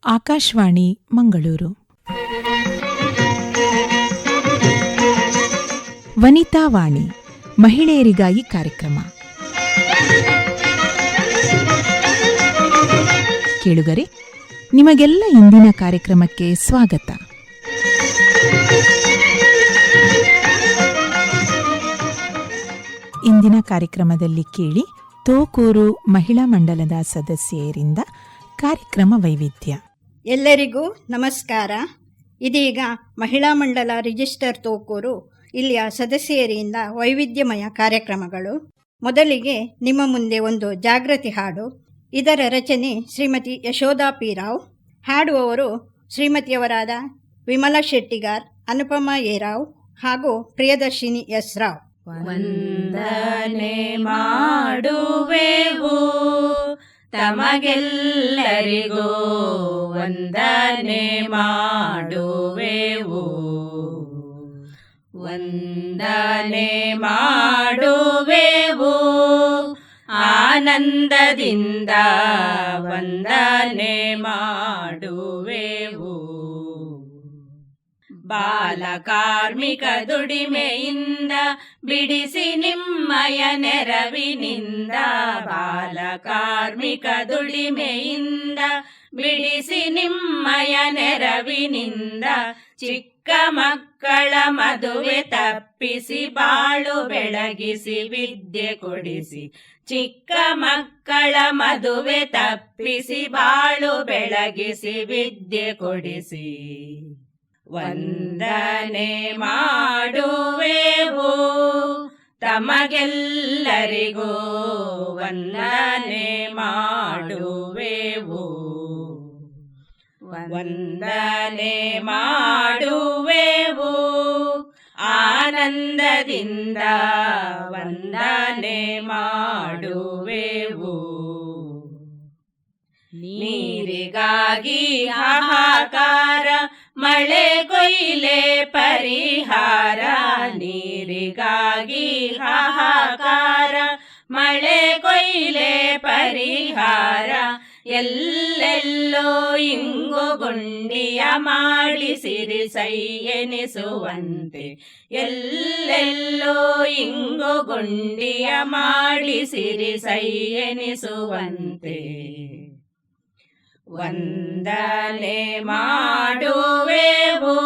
ಆಕಾಶವಾಣಿ ಮಂಗಳೂರು. ವನಿತಾ ವಾಣಿ, ಮಹಿಳೆಯರಿಗಾಗಿ ಕಾರ್ಯಕ್ರಮ. ಕೇಳುಗರೆ, ನಿಮಗೆಲ್ಲ ಇಂದಿನ ಕಾರ್ಯಕ್ರಮಕ್ಕೆ ಸ್ವಾಗತ. ಇಂದಿನ ಕಾರ್ಯಕ್ರಮದಲ್ಲಿ ಕೇಳಿ ತೋಕೂರು ಮಹಿಳಾ ಮಂಡಲದ ಸದಸ್ಯರಿಂದ ಕಾರ್ಯಕ್ರಮ ವೈವಿಧ್ಯ. ಎಲ್ಲರಿಗೂ ನಮಸ್ಕಾರ. ಇದೀಗ ಮಹಿಳಾ ಮಂಡಲ ರಿಜಿಸ್ಟರ್ ತೋಕೂರು ಇಲ್ಲಿಯ ಸದಸ್ಯರಿಂದ ವೈವಿಧ್ಯಮಯ ಕಾರ್ಯಕ್ರಮಗಳು. ಮೊದಲಿಗೆ ನಿಮ್ಮ ಮುಂದೆ ಒಂದು ಜಾಗೃತಿ ಹಾಡು. ಇದರ ರಚನೆ ಶ್ರೀಮತಿ ಯಶೋಧಾ ಪಿ ರಾವ್. ಹಾಡುವವರು ಶ್ರೀಮತಿಯವರಾದ ವಿಮಲಾ ಶೆಟ್ಟಿಗಾರ್, ಅನುಪಮಾ ಎ ರಾವ್ ಹಾಗೂ ಪ್ರಿಯದರ್ಶಿನಿ ಎಸ್ ರಾವ್. ವಂದನೆ ಮಾಡುವೆವು ತಮಗೆಲ್ಲರಿಗೂ, ವಂದನೆ ಮಾಡುವೆವು, ವಂದನೆ ಮಾಡುವೆವು ಆನಂದದಿಂದ, ವಂದನೆ ಮಾಡುವೆವು. ಬಾಲಕಾರ್ಮಿಕ ದುಡಿಮೆಯಿಂದ ಬಿಡಿಸಿ ನಿಮ್ಮಯ ನೆರವಿನಿಂದ, ಬಾಲಕಾರ್ಮಿಕ ದುಡಿಮೆಯಿಂದ ಬಿಡಿಸಿ ನಿಮ್ಮಯ ನೆರವಿನಿಂದ, ಚಿಕ್ಕ ಮಕ್ಕಳ ಮದುವೆ ತಪ್ಪಿಸಿ ಬಾಳು ಬೆಳಗಿಸಿ ವಿದ್ಯೆ ಕೊಡಿಸಿ, ಚಿಕ್ಕ ಮಕ್ಕಳ ಮದುವೆ ತಪ್ಪಿಸಿ ಬಾಳು ಬೆಳಗಿಸಿ ವಿದ್ಯೆ ಕೊಡಿಸಿ. ವಂದನೆ ಮಾಡುವೆವು ತಮಗೆಲ್ಲರಿಗೂ, ವಂದನೆ ಮಾಡುವೆವು, ವಂದನೆ ಮಾಡುವೆವು ಆನಂದದಿಂದ, ವಂದನೆ ಮಾಡುವೆವು. ನೀರಿಗಾಗಿ ಹಾಹಾಕಾರ, ಮಳೆ ಕೊಯ್ಲೆ ಪರಿಹಾರ, ನೀರಿಗಾಗಿ ಹಾಹಾಕಾರ, ಮಳೆ ಕೊಯ್ಲೆ ಪರಿಹಾರ, ಎಲ್ಲೆಲ್ಲೋ ಇಂಗು ಗುಂಡಿಯ ಮಾಡಿಸಿರಿ ಸೈ ಎನಿಸುವಂತೆ, ಎಲ್ಲೆಲ್ಲೋ ಇಂಗು ಗುಂಡಿಯ ಮಾಡಿಸಿರಿ ಸೈ ಎನಿಸುವಂತೆ. ವಂದನೆ ಮಾಡುವೆವು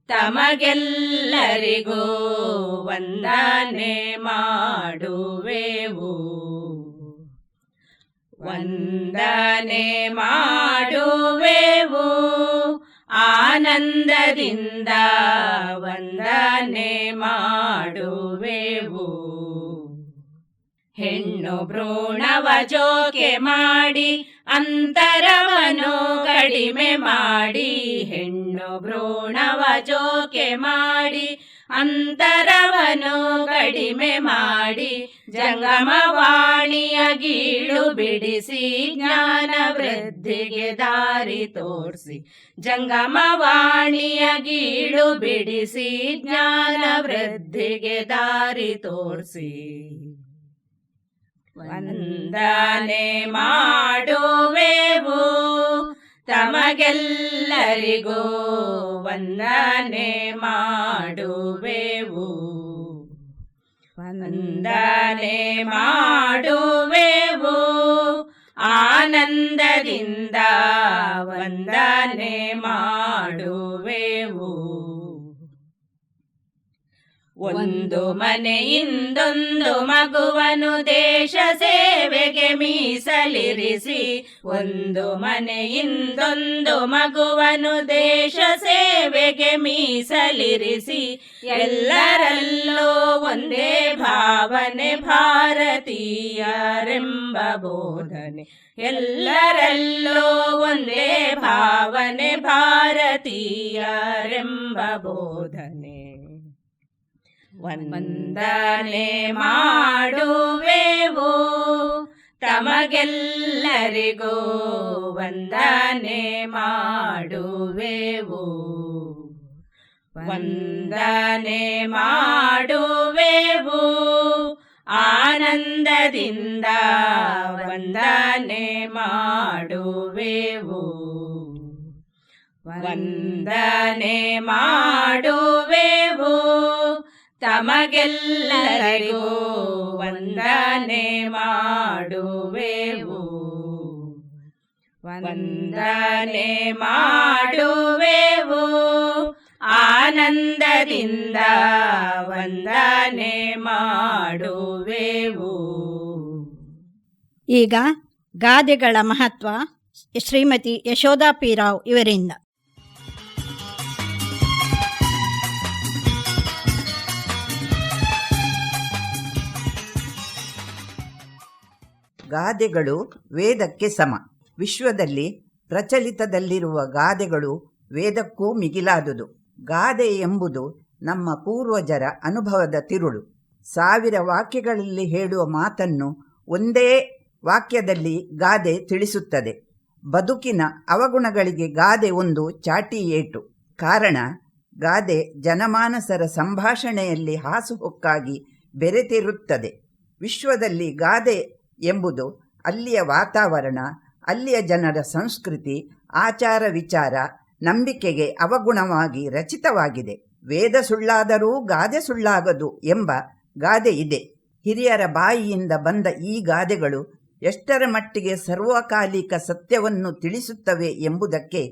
ತಮಗೆಲ್ಲರಿಗೂ, ವಂದನೆ ಮಾಡುವೆವು, ವಂದನೆ ಮಾಡುವೆವು ಆನಂದದಿಂದ, ವಂದನೆ ಮಾಡುವೆವು. ಹೆಣ್ಣು ಭ್ರೂಣವ ಜೋಕೆ ಮಾಡಿ ಅಂತರವನ್ನು ಕಡಿಮೆ ಮಾಡಿ, ಹೆಣ್ಣು ಭ್ರೂಣವ ಜೋಕೆ ಮಾಡಿ ಅಂತರವನ್ನು ಕಡಿಮೆ ಮಾಡಿ, ಜಂಗಮವಾಣಿಯ ಗೀಳು ಬಿಡಿಸಿ ಜ್ಞಾನ ವೃದ್ಧಿಗೆ ದಾರಿ ತೋರಿಸಿ, ಜಂಗಮವಾಣಿಯ ಗೀಳು ಬಿಡಿಸಿ ಜ್ಞಾನ ವೃದ್ಧಿಗೆ ದಾರಿ ತೋರಿಸಿ. ವಂದನೆ ಮಾಡುವೆವು ತಮಗೆಲ್ಲರಿಗೂ, ವಂದನೆ ಮಾಡುವೆವು, ವಂದನೆ ಮಾಡುವೆವು ಆನಂದದಿಂದ, ವಂದನೆ ಮಾಡುವೆವು. ಒಂದು ಮನೆಯಿಂದೊಂದು ಮಗುವನು ದೇಶ ಸೇವೆಗೆ ಮೀಸಲಿರಿಸಿ, ಒಂದು ಮನೆಯಿಂದೊಂದು ಮಗುವನು ದೇಶ ಸೇವೆಗೆ ಮೀಸಲಿರಿಸಿ, ಎಲ್ಲರಲ್ಲೂ ಒಂದೇ ಭಾವನೆ ಭಾರತೀಯರೆಂಬ ಬೋಧನೆ, ಎಲ್ಲರಲ್ಲೂ ಒಂದೇ ಭಾವನೆ ಭಾರತೀಯರೆಂಬ ಬೋಧನೆ. ವಂದನೆ ಮಾಡುವೆವು ತಮಗೆಲ್ಲರಿಗೂ, ವಂದನೆ ಮಾಡುವೆವು, ವಂದನೆ ಮಾಡುವೆವು ಆನಂದದಿಂದ ವಂದನೆ ಮಾಡುವೆವು. ವಂದನೆ ಮಾಡುವೆವು ತಮಗೆಲ್ಲರಿಗೂ ವಂದನೆ ಮಾಡುವೆವು. ವಂದನೆ ಮಾಡುವೆವು ಆನಂದದಿಂದ ವಂದನೆ ಮಾಡುವೆವು. ಈಗ ಗಾದೆಗಳ ಮಹತ್ವ ಶ್ರೀಮತಿ ಯಶೋಧಾ ಪಿ ರಾವ್ ಇವರಿಂದ. ಗಾದೆಗಳು ವೇದಕ್ಕೆ ಸಮ. ವಿಶ್ವದಲ್ಲಿ ಪ್ರಚಲಿತದಲ್ಲಿರುವ ಗಾದೆಗಳು ವೇದಕ್ಕೂ ಮಿಗಿಲಾದುದು. ಗಾದೆ ಎಂಬುದು ನಮ್ಮ ಪೂರ್ವಜರ ಅನುಭವದ ತಿರುಳು. 1000 ವಾಕ್ಯಗಳಲ್ಲಿ ಹೇಳುವ ಮಾತನ್ನು ಒಂದೇ ವಾಕ್ಯದಲ್ಲಿ ಗಾದೆ ತಿಳಿಸುತ್ತದೆ. ಬದುಕಿನ ಅವಗುಣಗಳಿಗೆ ಗಾದೆ ಒಂದು ಚಾಟಿ ಏಟು. ಕಾರಣ, ಗಾದೆ ಜನಮಾನಸರ ಸಂಭಾಷಣೆಯಲ್ಲಿ ಹಾಸುಹೊಕ್ಕಾಗಿ ಬೆರೆತಿರುತ್ತದೆ. ವಿಶ್ವದಲ್ಲಿ ಗಾದೆ ಎಂಬುದು ಅಲ್ಲಿಯ ವಾತಾವರಣ, ಅಲ್ಲಿಯ ಜನರ ಸಂಸ್ಕೃತಿ, ಆಚಾರ ವಿಚಾರ, ನಂಬಿಕೆಗೆ ಅವಗುಣವಾಗಿ ರಚಿತವಾಗಿದೆ. ವೇದ ಸುಳ್ಳಾದರೂ ಗಾದೆ ಸುಳ್ಳಾಗದು ಎಂಬ ಗಾದೆ ಇದೆ. ಹಿರಿಯರ ಬಾಯಿಯಿಂದ ಬಂದ ಈ ಗಾದೆಗಳು ಎಷ್ಟರ ಮಟ್ಟಿಗೆ ಸರ್ವಕಾಲಿಕ ಸತ್ಯವನ್ನು ತಿಳಿಸುತ್ತವೆ ಎಂಬುದಕ್ಕೆ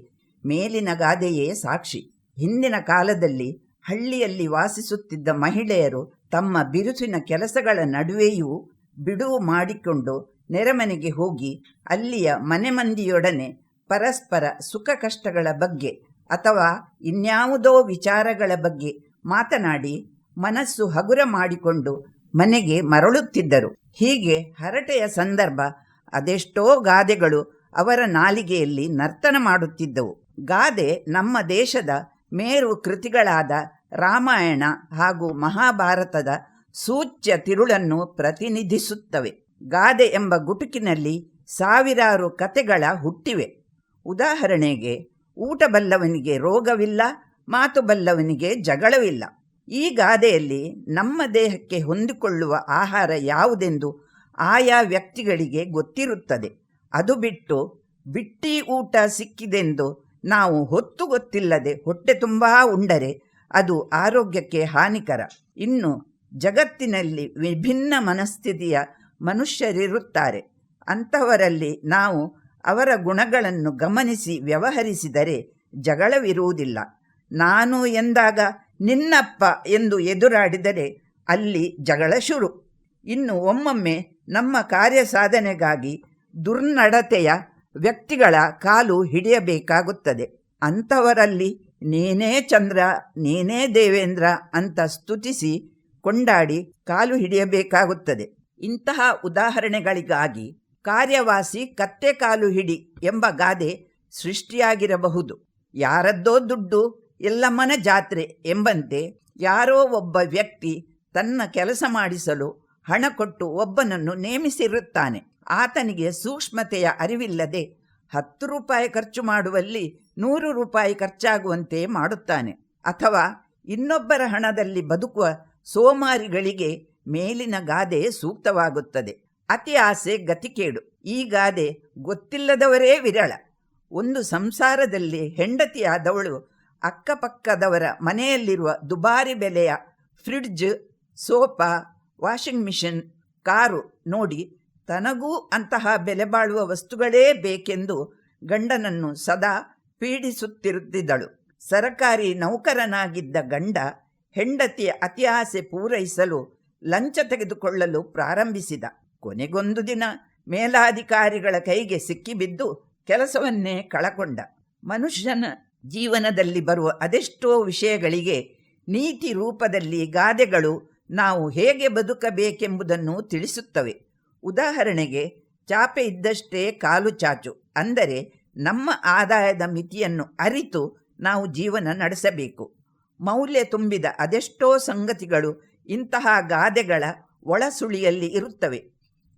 ಮೇಲಿನ ಗಾದೆಯೇ ಸಾಕ್ಷಿ. ಹಿಂದಿನ ಕಾಲದಲ್ಲಿ ಹಳ್ಳಿಯಲ್ಲಿ ವಾಸಿಸುತ್ತಿದ್ದ ಮಹಿಳೆಯರು ತಮ್ಮ ಬಿರುಸಿನ ಕೆಲಸಗಳ ನಡುವೆಯೂ ಬಿಡುವು ಮಾಡಿಕೊಂಡು ನೆರೆಮನೆಗೆ ಹೋಗಿ ಅಲ್ಲಿಯ ಮನೆ ಮಂದಿಯೊಡನೆ ಪರಸ್ಪರ ಸುಖ ಕಷ್ಟಗಳ ಬಗ್ಗೆ ಅಥವಾ ಇನ್ಯಾವುದೋ ವಿಚಾರಗಳ ಬಗ್ಗೆ ಮಾತನಾಡಿ ಮನಸ್ಸು ಹಗುರ ಮಾಡಿಕೊಂಡು ಮನೆಗೆ ಮರಳುತ್ತಿದ್ದರು. ಹೀಗೆ ಹರಟೆಯ ಸಂದರ್ಭ ಅದೆಷ್ಟೋ ಗಾದೆಗಳು ಅವರ ನಾಲಿಗೆಯಲ್ಲಿ ನರ್ತನ ಮಾಡುತ್ತಿದ್ದವು. ಗಾದೆ ನಮ್ಮ ದೇಶದ ಮೇರು ಕೃತಿಗಳಾದ ರಾಮಾಯಣ ಹಾಗೂ ಮಹಾಭಾರತದ ಸೂಚ್ಯ ತಿರುಳನ್ನು ಪ್ರತಿನಿಧಿಸುತ್ತವೆ. ಗಾದೆ ಎಂಬ ಗುಟುಕಿನಲ್ಲಿ ಸಾವಿರಾರು ಕತೆಗಳ ಹುಟ್ಟಿವೆ. ಉದಾಹರಣೆಗೆ, ಊಟ ಬಲ್ಲವನಿಗೆ ರೋಗವಿಲ್ಲ, ಮಾತು ಬಲ್ಲವನಿಗೆ ಜಗಳವಿಲ್ಲ. ಈ ಗಾದೆಯಲ್ಲಿ ನಮ್ಮ ದೇಹಕ್ಕೆ ಹೊಂದಿಕೊಳ್ಳುವ ಆಹಾರ ಯಾವುದೆಂದು ಆಯಾ ವ್ಯಕ್ತಿಗಳಿಗೆ ಗೊತ್ತಿರುತ್ತದೆ. ಅದು ಬಿಟ್ಟು ಬಿಟ್ಟಿ ಊಟ ಸಿಕ್ಕಿದೆಂದು ನಾವು ಹೊತ್ತು ಗೊತ್ತಿಲ್ಲದೆ ಹೊಟ್ಟೆ ತುಂಬಾ ಉಂಡರೆ ಅದು ಆರೋಗ್ಯಕ್ಕೆ ಹಾನಿಕರ. ಇನ್ನು ಜಗತ್ತಿನಲ್ಲಿ ವಿಭಿನ್ನ ಮನಸ್ಥಿತಿಯ ಮನುಷ್ಯರಿರುತ್ತಾರೆ. ಅಂಥವರಲ್ಲಿ ನಾವು ಅವರ ಗುಣಗಳನ್ನು ಗಮನಿಸಿ ವ್ಯವಹರಿಸಿದರೆ ಜಗಳವಿರುವುದಿಲ್ಲ. ನಾನು ಎಂದಾಗ ನಿನ್ನಪ್ಪ ಎಂದು ಎದುರಾಡಿದರೆ ಅಲ್ಲಿ ಜಗಳ ಶುರು. ಇನ್ನು ಒಮ್ಮೊಮ್ಮೆ ನಮ್ಮ ಕಾರ್ಯ ಸಾಧನೆಗಾಗಿ ದುರ್ನಡತೆಯ ವ್ಯಕ್ತಿಗಳ ಕಾಲು ಹಿಡಿಯಬೇಕಾಗುತ್ತದೆ. ಅಂಥವರಲ್ಲಿ ನೀನೇ ಚಂದ್ರ, ನೀನೇ ದೇವೇಂದ್ರ ಅಂತ ಸ್ತುತಿಸಿ ಕೊಂಡಾಡಿ ಕಾಲು ಹಿಡಿಯಬೇಕಾಗುತ್ತದೆ. ಇಂತಹ ಉದಾಹರಣೆಗಳಿಗಾಗಿ ಕಾರ್ಯವಾಸಿ ಕತ್ತೆ ಕಾಲು ಹಿಡಿ ಎಂಬ ಗಾದೆ ಸೃಷ್ಟಿಯಾಗಿರಬಹುದು. ಯಾರದ್ದೋ ದುಡ್ಡು ಎಲ್ಲಮ್ಮನ ಜಾತ್ರೆ ಎಂಬಂತೆ ಯಾರೋ ಒಬ್ಬ ವ್ಯಕ್ತಿ ತನ್ನ ಕೆಲಸ ಮಾಡಿಸಲು ಹಣ ಕೊಟ್ಟು ಒಬ್ಬನನ್ನು ನೇಮಿಸಿರುತ್ತಾನೆ. ಆತನಿಗೆ ಸೂಕ್ಷ್ಮತೆಯ ಅರಿವಿಲ್ಲದೆ 10 ರೂಪಾಯಿ ಖರ್ಚು ಮಾಡುವಲ್ಲಿ 100 ರೂಪಾಯಿ ಖರ್ಚಾಗುವಂತೆ ಮಾಡುತ್ತಾನೆ. ಅಥವಾ ಇನ್ನೊಬ್ಬರ ಹಣದಲ್ಲಿ ಬದುಕುವ ಸೋಮಾರಿಗಳಿಗೆ ಮೇಲಿನ ಗಾದೆ ಸೂಕ್ತವಾಗುತ್ತದೆ. ಅತಿ ಆಸೆ ಗತಿಕೇಡು. ಈ ಗಾದೆ ಗೊತ್ತಿಲ್ಲದವರೇ ವಿರಳ. ಒಂದು ಸಂಸಾರದಲ್ಲಿ ಹೆಂಡತಿಯಾದವಳು ಅಕ್ಕಪಕ್ಕದವರ ಮನೆಯಲ್ಲಿರುವ ದುಬಾರಿ ಬೆಲೆಯ fridge, sofa, washing machine, car ನೋಡಿ ತನಗೂ ಅಂತಹ ಬೆಲೆ ಬಾಳುವ ವಸ್ತುಗಳೇ ಬೇಕೆಂದು ಗಂಡನನ್ನು ಸದಾ ಪೀಡಿಸುತ್ತಿರುತ್ತಿದ್ದಳು. ಸರಕಾರಿ ನೌಕರನಾಗಿದ್ದ ಗಂಡ ಹೆಂಡತಿಯ ಅತಿ ಆಸೆ ಪೂರೈಸಲು ಲಂಚ ತೆಗೆದುಕೊಳ್ಳಲು ಪ್ರಾರಂಭಿಸಿದ. ಕೊನೆಗೊಂದು ದಿನ ಮೇಲಾಧಿಕಾರಿಗಳ ಕೈಗೆ ಸಿಕ್ಕಿಬಿದ್ದು ಕೆಲಸವನ್ನೇ ಕಳಕೊಂಡ. ಮನುಷ್ಯನ ಜೀವನದಲ್ಲಿ ಬರುವ ಅದೆಷ್ಟೋ ವಿಷಯಗಳಿಗೆ ನೀತಿ ರೂಪದಲ್ಲಿ ಗಾದೆಗಳು ನಾವು ಹೇಗೆ ಬದುಕಬೇಕೆಂಬುದನ್ನು ತಿಳಿಸುತ್ತವೆ. ಉದಾಹರಣೆಗೆ, ಚಾಪೆ ಇದ್ದಷ್ಟೇ ಕಾಲು ಚಾಚು. ಅಂದರೆ ನಮ್ಮ ಆದಾಯದ ಮಿತಿಯನ್ನು ಅರಿತು ನಾವು ಜೀವನ ನಡೆಸಬೇಕು. ಮೌಲ್ಯ ತುಂಬಿದ ಅದೆಷ್ಟೋ ಸಂಗತಿಗಳು ಇಂತಹ ಗಾದೆಗಳ ಒಳಸುಳಿಯಲ್ಲಿ ಇರುತ್ತವೆ.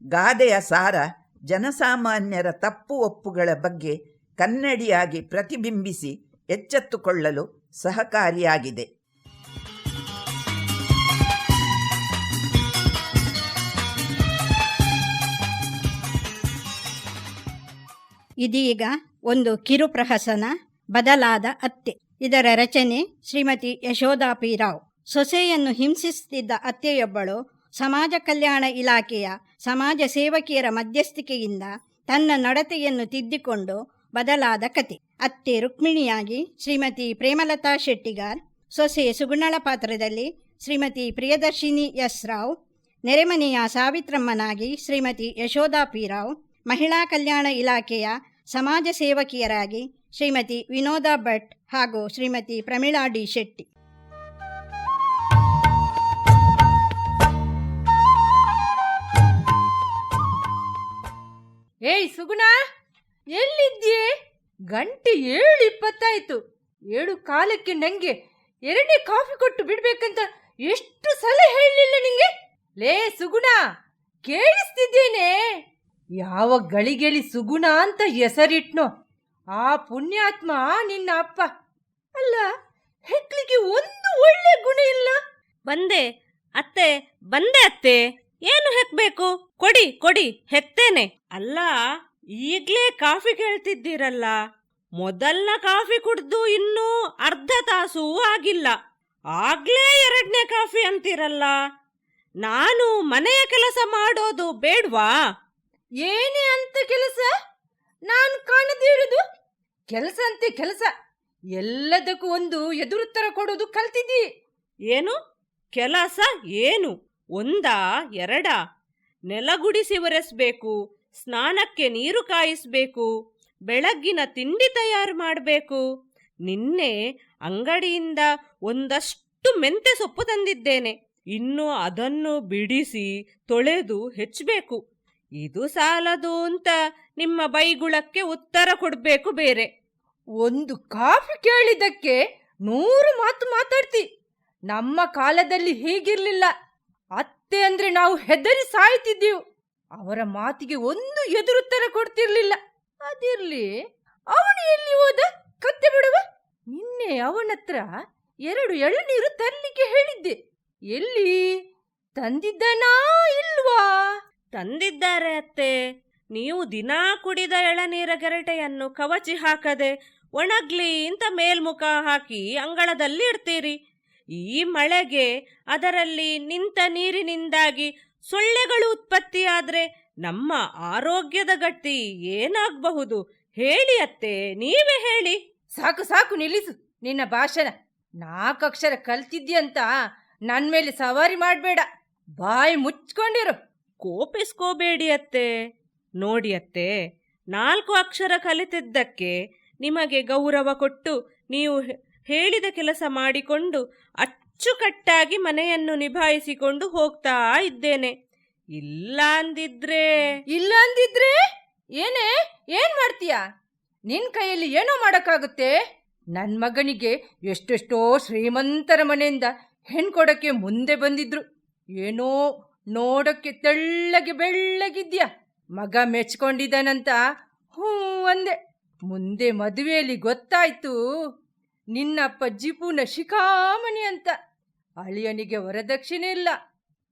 ಗಾದೆಯ ಸಾರ ಜನಸಾಮಾನ್ಯರ ತಪ್ಪು ಒಪ್ಪುಗಳ ಬಗ್ಗೆ ಕನ್ನಡಿಯಾಗಿ ಪ್ರತಿಬಿಂಬಿಸಿ ಎಚ್ಚೆತ್ತುಕೊಳ್ಳಲು ಸಹಕಾರಿಯಾಗಿದೆ. ಇದೀಗ ಒಂದು ಕಿರುಪ್ರಹಸನ ಬದಲಾದ ಅತ್ತೆ. ಇದರ ರಚನೆ ಶ್ರೀಮತಿ ಯಶೋಧಾ ಪಿ ರಾವ್. ಸೊಸೆಯನ್ನು ಹಿಂಸಿಸುತ್ತಿದ್ದ ಅತ್ತೆಯೊಬ್ಬಳು ಸಮಾಜ ಕಲ್ಯಾಣ ಇಲಾಖೆಯ ಸಮಾಜ ಸೇವಕಿಯರ ಮಧ್ಯಸ್ಥಿಕೆಯಿಂದ ತನ್ನ ನಡತೆಯನ್ನು ತಿದ್ದಿಕೊಂಡು ಬದಲಾದ ಕತೆ. ಅತ್ತೆ ರುಕ್ಮಿಣಿಯಾಗಿ ಶ್ರೀಮತಿ ಪ್ರೇಮಲತಾ ಶೆಟ್ಟಿಗಾರ್, ಸೊಸೆ ಸುಗುಣಳ ಪಾತ್ರದಲ್ಲಿ ಶ್ರೀಮತಿ ಪ್ರಿಯದರ್ಶಿನಿ ಎಸ್ ರಾವ್, ನೆರೆಮನೆಯ ಸಾವಿತ್ರಮ್ಮನಾಗಿ ಶ್ರೀಮತಿ ಯಶೋಧಾ ಪಿ ರಾವ್, ಮಹಿಳಾ ಕಲ್ಯಾಣ ಇಲಾಖೆಯ ಸಮಾಜ ಸೇವಕಿಯರಾಗಿ ಶ್ರೀಮತಿ ವಿನೋದಾ ಭಟ್ ಹಾಗೂ ಶ್ರೀಮತಿ ಪ್ರಮೀಳಾ ಡಿ ಶೆಟ್ಟಿ. ಏಯ್ ಸುಗುಣ, ಎಲ್ಲಿದ್ಯೆ? ಗಂಟೆ 7:20 7:15 ನಂಗೆ 2ನೇ ಕಾಫಿ ಕೊಟ್ಟು ಬಿಡ್ಬೇಕಂತ ಎಷ್ಟು ಸಲ ಹೇಳಲಿಲ್ಲ ನಿಂಗೆ? ಲೇ ಸುಗುಣ, ಕೇಳಿಸ್ತಿದ್ದೇನೆ. ಯಾವ ಗಳಿಗೆಳಿ ಸುಗುಣ ಅಂತ ಹೆಸರಿಟ್ನೋ ಆ ಪುಣ್ಯಾತ್ಮ ನಿನ್ನ ಅಪ್ಪ. ಅಲ್ಲ, ಹೆಕ್ಲಿಗೆ ಒಂದು ಒಳ್ಳೆ ಗುಣ ಇಲ್ಲ. ಬಂದೆ ಅತ್ತೆ. ಏನು ಹೆಕ್ಬೇಕು? ಕೊಡಿ ಹೆಕ್ತೇನೆ. ಅಲ್ಲ, ಈಗ್ಲೇ ಕಾಫಿ ಕೇಳ್ತಿದ್ದೀರಲ್ಲ. ಮೊದಲ್ನ ಕಾಫಿ ಕುಡ್ದು ಇನ್ನೂ ಅರ್ಧ ತಾಸೂ ಆಗಿಲ್ಲ, ಆಗ್ಲೇ 2ನೇ ಕಾಫಿ ಅಂತೀರಲ್ಲ. ನಾನು ಮನೆಯ ಕೆಲಸ ಮಾಡೋದು ಬೇಡ್ವಾ? ಏನೇ ಅಂತ ಕೆಲಸ ನಾನು ಕಾಣದೇ ಇರುದು? ಕೆಲಸ ಅಂತೆ ಕೆಲಸ, ಎಲ್ಲದಕ್ಕೂ ಒಂದು ಎದುರುತ್ತರ ಕೊಡೋದು ಕಲ್ತಿದ್ದಿ. ಏನು ಕೆಲಸ? ಏನು ಒಂದಾ ಎರಡಾ? ನೆಲಗುಡಿಸಿ ಒರೆಸ್ಬೇಕು, ಸ್ನಾನಕ್ಕೆ ನೀರು ಕಾಯಿಸ್ಬೇಕು, ಬೆಳಗ್ಗಿನ ತಿಂಡಿ ತಯಾರು ಮಾಡಬೇಕು. ನಿನ್ನೆ ಅಂಗಡಿಯಿಂದ ಒಂದಷ್ಟು ಮೆಂತೆ ಸೊಪ್ಪು ತಂದಿದ್ದೇನೆ. ಇನ್ನು ಅದನ್ನು ಬಿಡಿಸಿ ತೊಳೆದು ಹೆಚ್ಚಬೇಕು. ಇದು ಸಾಲದು ಅಂತ ನಿಮ್ಮ ಬೈಗುಳಕ್ಕೆ ಉತ್ತರ ಕೊಡ್ಬೇಕು ಬೇರೆ. ಒಂದು ಕಾಫಿ ಕೇಳಿದ್ದಕ್ಕೆ 100 ಮಾತು ಮಾತಾಡ್ತಿ. ನಮ್ಮ ಕಾಲದಲ್ಲಿ ಹೀಗಿರ್ಲಿಲ್ಲ. ಅತ್ತೆ ಅಂದ್ರೆ ನಾವು ಹೆದರಿ ಸಾಯ್ತಿದ್ದೀವಿ. ಅವರ ಮಾತಿಗೆ ಒಂದು ಎದುರುತ್ತರ ಕೊಡ್ತಿರ್ಲಿಲ್ಲ. ಅದಿರ್ಲಿ, ಅವನು ಎಲ್ಲಿ ಹೋದ? ಕತ್ತೆ ಬಿಡುವ. ನಿನ್ನೆ ಅವನತ್ರ 2 ಎಳನೀರು ತರ್ಲಿಕ್ಕೆ ಹೇಳಿದ್ದೆ. ಎಲ್ಲಿ ತಂದಿದ್ದನಾ ಇಲ್ವಾ? ತಂದಿದ್ದಾರೆ ಅತ್ತೆ. ನೀವು ದಿನಾ ಕುಡಿದ ಎಳನೀರ ಗೆರಟೆಯನ್ನು ಕವಚಿ ಹಾಕದೆ ಒಣಗ್ಲಿ ಅಂತ ಮೇಲ್ಮುಖ ಹಾಕಿ ಅಂಗಳದಲ್ಲಿ ಇಡ್ತೀರಿ. ಈ ಮಳೆಗೆ ಅದರಲ್ಲಿ ನಿಂತ ನೀರಿನಿಂದಾಗಿ ಸೊಳ್ಳೆಗಳು ಉತ್ಪತ್ತಿಯಾದ್ರೆ ನಮ್ಮ ಆರೋಗ್ಯದ ಗಟ್ಟಿ ಏನಾಗಬಹುದು ಹೇಳಿ ಅತ್ತೆ, ನೀವೇ ಹೇಳಿ. ಸಾಕು ನಿಲ್ಲಿಸು ನಿನ್ನ ಭಾಷಣ. 4 ಅಕ್ಷರ ಕಲ್ತಿದ್ಯಂತ ನನ್ ಮೇಲೆ ಸವಾರಿ ಮಾಡ್ಬೇಡ. ಬಾಯಿ ಮುಚ್ಕೊಂಡಿರು. ಕೋಪಿಸ್ಕೋಬೇಡಿ ಅತ್ತೆ. ನೋಡಿ ಅತ್ತೆ, 4 ಅಕ್ಷರ ಕಲಿತಿದ್ದಕ್ಕೆ ನಿಮಗೆ ಗೌರವ ಕೊಟ್ಟು ನೀವು ಹೇಳಿದ ಕೆಲಸ ಮಾಡಿಕೊಂಡು ಅಚ್ಚುಕಟ್ಟಾಗಿ ಮನೆಯನ್ನು ನಿಭಾಯಿಸಿಕೊಂಡು ಹೋಗ್ತಾ ಇದ್ದೇನೆ. ಇಲ್ಲ ಅಂದಿದ್ರೆ ಏನ್ ಮಾಡ್ತೀಯ? ನಿನ್ ಕೈಯಲ್ಲಿ ಏನೋ ಮಾಡಕ್ಕಾಗುತ್ತೆ? ನನ್ ಮಗನಿಗೆ ಎಷ್ಟೆಷ್ಟೋ ಶ್ರೀಮಂತರ ಮನೆಯಿಂದ ಹೆಣ್ಕೊಡಕ್ಕೆ ಮುಂದೆ ಬಂದಿದ್ರು. ಏನೋ ನೋಡಕ್ಕೆ ತೆಳ್ಳಗೆ ಬೆಳ್ಳಗಿದ್ಯಾ. ಮಗ ಮೆಚ್ಕೊಂಡಿದ್ದಾನಂತ ಹ್ಞೂ ಅಂದೆ. ಮುಂದೆ ಮದುವೆಯಲ್ಲಿ ಗೊತ್ತಾಯ್ತು ನಿನ್ನಪ್ಪ ಜಿಪುನ ಶಿಖಾಮಣಿ ಅಂತ. ಅಳಿಯನಿಗೆ ವರದಕ್ಷಿಣೆ ಇಲ್ಲ,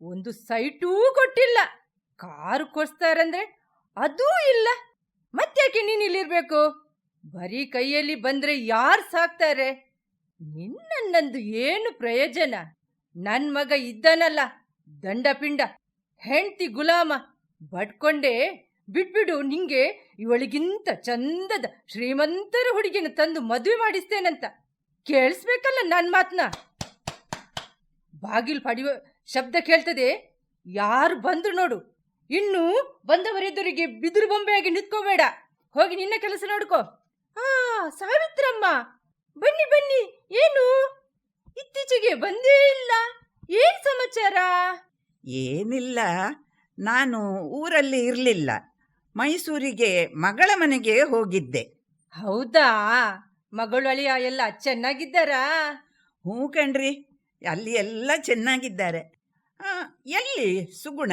ಒಂದು ಸೈಟೂ ಕೊಟ್ಟಿಲ್ಲ. ಕಾರು ಕೊಡ್ಸ್ತಾರಂದ್ರೆ ಅದೂ ಇಲ್ಲ. ಮತ್ತ್ಯಾಕೆ ನೀನಿಲ್ಲಿರ್ಬೇಕು? ಬರೀ ಕೈಯಲ್ಲಿ ಬಂದ್ರೆ ಯಾರು ಸಾಕ್ತಾರೆ? ನಿನ್ನನ್ನಂದು ಏನು ಪ್ರಯೋಜನ? ನನ್ ಮಗ ಇದ್ದನಲ್ಲ ದಂಡಪಿಂಡ, ಹೆಂಡ್ತಿ ಗುಲಾಮ. ಬಡ್ಕೊಂಡೆ ಬಿಟ್ಬಿಡು. ನಿಂಗೆ ಇವಳಿಗಿಂತ ಚಂದದ ಶ್ರೀಮಂತರ ಹುಡುಗಿನ ತಂದು ಮದುವೆ ಮಾಡಿಸ್ತೇನಂತ. ಕೇಳಿಸ್ಬೇಕಲ್ಲ ನನ್ನ ಮಾತನ್ನ. ಬಾಗಿಲು ಪಡೆಯುವ ಶಬ್ದ ಕೇಳ್ತದೆ. ಯಾರು ಬಂದ್ರು ನೋಡು. ಇನ್ನು ಬಂದವರೆದುರಿಗೆ ಬಿದಿರು ಬೊಂಬೆಯಾಗಿ ನಿಂತ್ಕೋಬೇಡ. ಹೋಗಿ ನಿನ್ನ ಕೆಲಸ ನೋಡ್ಕೋ. ಸಾವಿತ್ರಮ್ಮ, ಬನ್ನಿ. ಏನು ಇತ್ತೀಚೆಗೆ ಬಂದೇ ಇಲ್ಲ? ಏನ್ ಸಮಾಚಾರ? ಏನಿಲ್ಲ, ನಾನು ಊರಲ್ಲಿ ಇರಲಿಲ್ಲ. ಮೈಸೂರಿಗೆ ಮಗಳ ಮನೆಗೆ ಹೋಗಿದ್ದೆ. ಹೌದಾ? ಮಗಳು ಅಳಿಯ ಎಲ್ಲ ಚೆನ್ನಾಗಿದ್ದಾರಾ? ಹ್ಞೂ ಕಣ್ರಿ, ಅಲ್ಲಿ ಎಲ್ಲ ಚೆನ್ನಾಗಿದ್ದಾರೆ. ಎಲ್ಲಿ ಸುಗುಣ?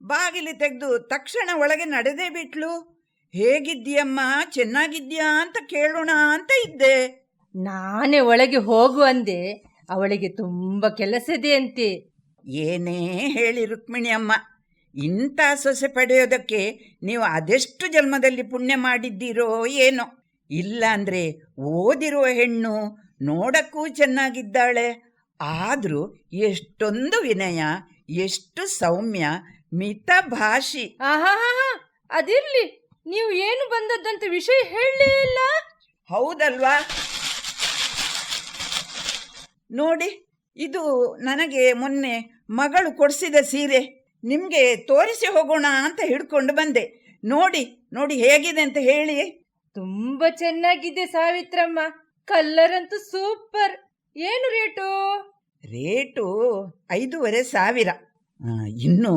ಬಾಗಿಲು ತೆಗೆದು ತಕ್ಷಣ ಒಳಗೆ ನಡೆದೇ ಬಿಟ್ಲು. ಹೇಗಿದ್ದೀಯಮ್ಮ, ಚೆನ್ನಾಗಿದ್ಯಾ ಅಂತ ಕೇಳೋಣ ಅಂತ ಇದ್ದೆ. ನಾನೇ ಒಳಗೆ ಹೋಗು ಅಂದೆ. ಅವಳಿಗೆ ತುಂಬ ಕೆಲಸ ಇದೆ ಅಂತೆ. ಏನೇ ಹೇಳಿ ರುಕ್ಮಿಣಿ ಅಮ್ಮ, ಇಂಥ ಸೊಸೆ ಪಡೆಯೋದಕ್ಕೆ ನೀವು ಅದೆಷ್ಟು ಜನ್ಮದಲ್ಲಿ ಪುಣ್ಯ ಮಾಡಿದ್ದೀರೋ ಏನೋ. ಇಲ್ಲಾಂದ್ರೆ ಓದಿರುವ ಹೆಣ್ಣು ನೋಡಕ್ಕೂ ಚೆನ್ನಾಗಿದ್ದಾಳೆ, ಆದರೂ ಎಷ್ಟೊಂದು ವಿನಯ, ಎಷ್ಟು ಸೌಮ್ಯ, ಮಿತಭಾಷಿ. ಆಹಾಹಾ, ಅದಿರ್ಲಿ, ನೀವು ಏನು ಬಂದದ್ದಂತ ವಿಷಯ ಹೇಳಲೇ ಇಲ್ಲ. ಹೌದಲ್ವಾ? ನೋಡಿ, ಇದು ನನಗೆ ಮೊನ್ನೆ ಮಗಳು ಕೊಡಿಸಿದ ಸೀರೆ. ನಿಮಗೆ ತೋರಿಸಿ ಹೋಗೋಣ ಅಂತ ಹಿಡ್ಕೊಂಡು ಬಂದೆ. ನೋಡಿ ನೋಡಿ ಹೇಗಿದೆ ಅಂತ ಹೇಳಿ. ತುಂಬಾ ಚೆನ್ನಾಗಿದೆ ಸಾವಿತ್ರಮ್ಮ, ಕಲ್ಲರ್ ಅಂತೂ ಸೂಪರ್. ಏನು ರೇಟು? ರೇಟು 5,500. ಇನ್ನು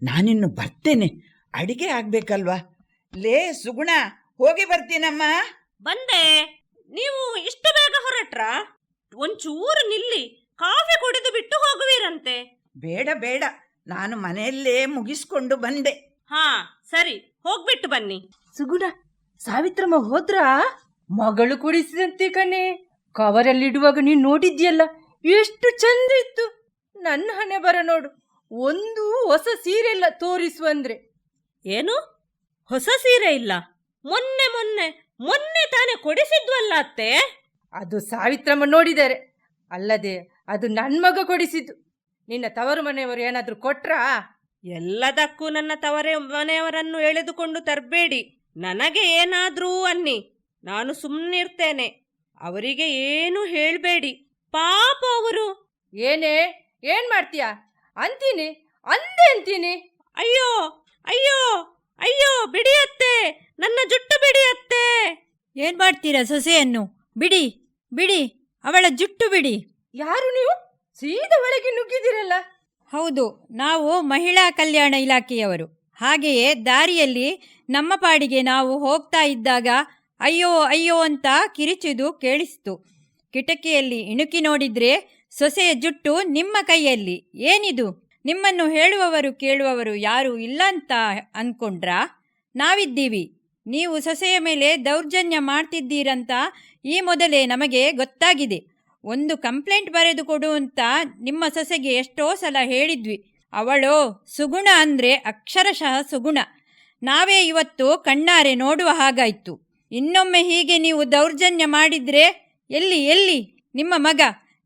ನಾನಿನ್ನು ಬರ್ತೇನೆ, ಅಡಿಗೆ ಆಗ್ಬೇಕಲ್ವಾ. ಲೇ ಸುಗುಣ, ಹೋಗಿ ಬರ್ತೀನಮ್ಮ. ಬಂದೆ. ನೀವು ಇಷ್ಟು ಬೇಗ ಹೊರಟ್ರ? ಒಂಚೂರು ನಿಲ್ಲಿ, ಕಾಫಿ ಕುಡಿದು ಬಿಟ್ಟು ಹೋಗುವಿರಂತೆ. ಬೇಡ ಬೇಡ, ನಾನು ಮನೆಯಲ್ಲೇ ಮುಗಿಸ್ಕೊಂಡು ಬಂದೆ. ಹಾ ಸರಿ, ಹೋಗ್ಬಿಟ್ಟು ಬನ್ನಿ. ಸುಗುಣ, ಸಾವಿತ್ರಮ್ಮ ಹೋದ್ರಾ? ಮಗಳು ಕುಡಿಸಿದಂತೆ ಕಣೆ. ಕವರಲ್ಲಿಡುವಾಗ ನೀನು ನೋಡಿದ್ಯಲ್ಲ, ಎಷ್ಟು ಚಂದ ಇತ್ತು. ನನ್ನ ಹಣೆ ಬರ ನೋಡು, ಒಂದು ಹೊಸ ಸೀರೆ ಇಲ್ಲ ತೋರಿಸು ಅಂದ್ರೆ. ಏನು ಹೊಸ ಸೀರೆ ಇಲ್ಲ? ಮೊನ್ನೆ ಮೊನ್ನೆ ಮೊನ್ನೆ ತಾನೇ ಕೊಡಿಸಿದ್ವಲ್ಲ ಅತ್ತೆ. ಅದು ಸಾವಿತ್ರಮ್ಮ ನೋಡಿದ್ದಾರೆ. ಅಲ್ಲದೆ ಅದು ನನ್ನ ಮಗ ಕೊಡಿಸಿದ್ದು. ನಿನ್ನ ತವರು ಮನೆಯವರು ಏನಾದ್ರೂ ಕೊಟ್ರಾ? ಎಲ್ಲದಕ್ಕೂ ನನ್ನ ತವರೇ ಮನೆಯವರನ್ನು ಎಳೆದುಕೊಂಡು ತರಬೇಡಿ. ನನಗೆ ಏನಾದ್ರೂ ಅನ್ನಿ, ನಾನು ಸುಮ್ಮನಿರ್ತೇನೆ. ಅವರಿಗೆ ಏನು ಹೇಳಬೇಡಿ, ಪಾಪ ಅವರು. ಏನ್ ಮಾಡ್ತೀಯ? ಅಂತೀನಿ, ಅಂದೆ ಅಂತೀನಿ. ಅಯ್ಯೋ ಅಯ್ಯೋ ಅಯ್ಯೋ, ಬಿಡಿಯತ್ತೆ, ನನ್ನ ಜುಟ್ಟು ಬಿಡಿಯತ್ತೆ. ಏನ್ ಮಾಡ್ತೀರಾ ಸೊಸೆಯನ್ನು? ಬಿಡಿ ಬಿಡಿ, ಅವಳ ಜುಟ್ಟು ಬಿಡಿ. ಯಾರು ನೀವು? ಸೀದಾ ಒಳಗೆ ನುಗ್ಗಿದಿರಲ್ಲ. ಹೌದು, ನಾವು ಮಹಿಳಾ ಕಲ್ಯಾಣ ಇಲಾಖೆಯವರು. ಹಾಗೆಯೇ ದಾರಿಯಲ್ಲಿ ನಮ್ಮ ಪಾಡಿಗೆ ನಾವು ಹೋಗ್ತಾ ಇದ್ದಾಗ ಅಯ್ಯೋ ಅಯ್ಯೋ ಅಂತ ಕಿರಿಚಿದು ಕೇಳಿಸ್ತು. ಕಿಟಕಿಯಲ್ಲಿ ಇಣುಕಿ ನೋಡಿದ್ರೆ ಸೊಸೆಯ ಜುಟ್ಟು ನಿಮ್ಮ ಕೈಯಲ್ಲಿ. ಏನಿದು? ನಿಮ್ಮನ್ನು ಹೇಳುವವರು ಕೇಳುವವರು ಯಾರೂ ಇಲ್ಲ ಅಂತ ಅಂದ್ಕೊಂಡ್ರಾ? ನಾವಿದ್ದೀವಿ. ನೀವು ಸೊಸೆಯ ಮೇಲೆ ದೌರ್ಜನ್ಯ ಮಾಡ್ತಿದ್ದೀರಂತ ಈ ಮೊದಲೇ ನಮಗೆ ಗೊತ್ತಾಗಿದೆ. ಒಂದು ಕಂಪ್ಲೇಂಟ್ ಬರೆದು ಕೊಡು ಅಂತ ನಿಮ್ಮ ಸೊಸೆಗೆ ಎಷ್ಟೋ ಸಲ ಹೇಳಿದ್ವಿ. ಅವಳೋ ಸುಗುಣ ಅಂದರೆ ಅಕ್ಷರಶಃ ಸುಗುಣ. ನಾವೇ ಇವತ್ತು ಕಣ್ಣಾರೆ ನೋಡುವ ಹಾಗಾಯ್ತು. ಇನ್ನೊಮ್ಮೆ ಹೀಗೆ ನೀವು ದೌರ್ಜನ್ಯ ಮಾಡಿದ್ರೆ ಎಲ್ಲಿ ಎಲ್ಲಿ ನಿಮ್ಮ ಮಗ,